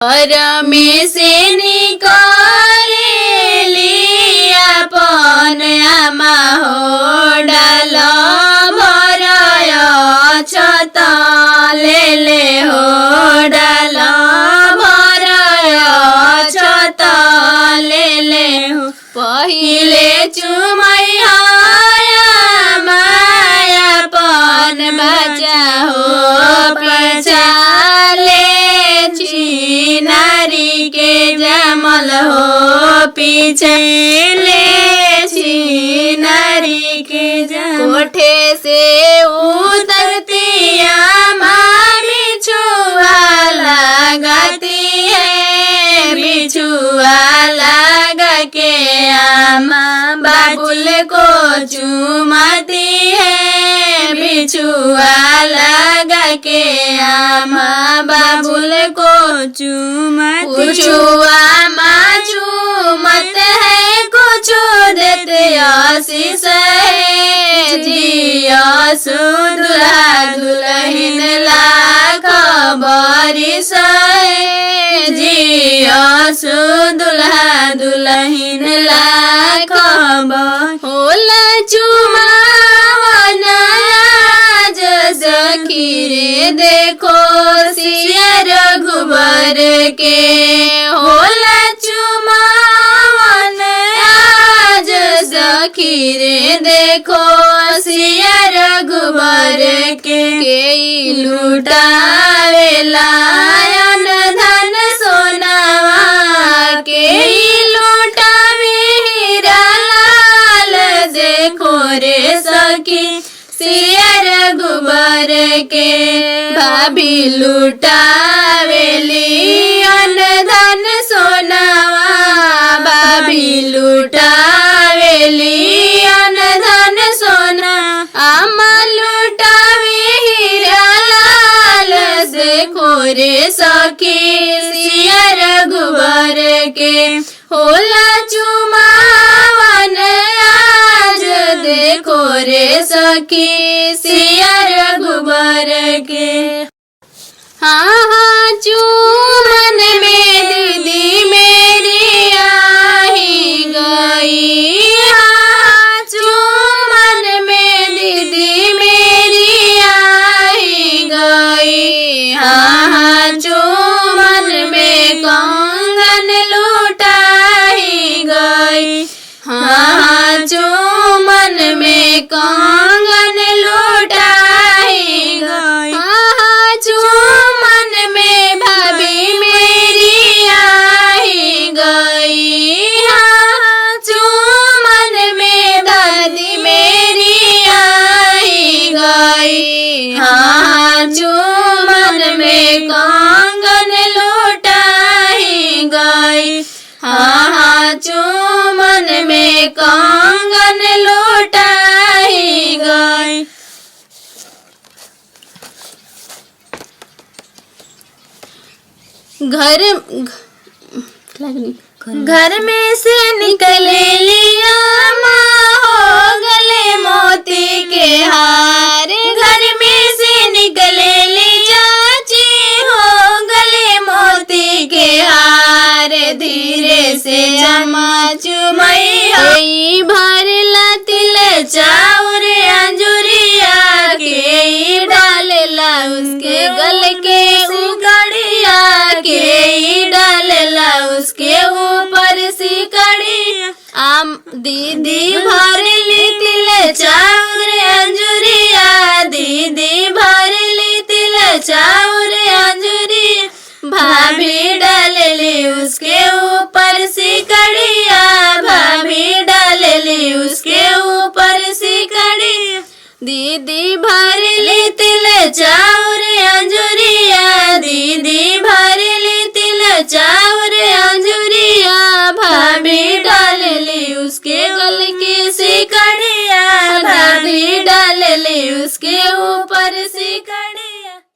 घर में से निकली अपन आमा हो डाल भरय छत ले हो डाल भरय छत ले हो पहिले चुमैया मायापन बचा हो पछाले नारी के जमल हो पीछे ले नारी के कोठे से उतरती बिछुआ लगाती है बिछुआ लगा के आमा बाबुल को चुमाती है बिछुआ लगा के आमा बाबुल को चुछुआ माँ चूमत है कुछ देते आशीष है जियासु दुल्हा दुल्हन लाख बारिश है जियासु दुल्हा दुल्हन लाख होला चुमावन आज सखी रे देखो सिया रघुबर के होला चुमावन आज सखी रे देखो सिया रघुबर के लुटावेला धन सोनावा के लुटावे हीरा लाल देखो रे सखी सिया रघुबर के भाभी लुटावेली धन सोनावा भाभी लुटावेली धन सोना आमा लुटावे हीरा लाल देखो रे सखी सिया रघुबर के होला चुमावन आज देखो रे सखी सिया रघुबर के हाँ चूमन में दीदी मेरी आई गई हाँ चूमन में दीदी मेरी आई गई हाँ चूमन में कंगन लुटाई गई हाँ चूमन में कंगन लुटाई गई हाँ चूमन में भाभी मेरी आई गई हाँ चूमन में दादी मेरी आई गई हाँ चूमन में कंगन लुटाई गई हाँ चूमन में कंगन लुटाई गई घर में से निकले लिया माँ हो गले मोती के हार घर में से निकले ली चाची हो गले मोती के हार धीरे से जमा चुमैया भरला तिल चाउर अंजुरिया के डालेला उसके गल के उगड़िया के डालेला उसके ऊपर सिकड़ी आम दीदी भरली तिल चाउर अंजुरिया दीदी भरली तिल चाउर अंजुरिया भाभी डालेली उसके ऊपर सिकड़िया भाभी डालेली उसके ऊपर सिकड़िया दीदी भरली तिल चाउर अंजुरिया दीदी भरली तिल चाउर अंजुरिया भाभी डालेली उसके गल के सिकड़िया भाभी डालेली उसके ऊपर सिकड़िया।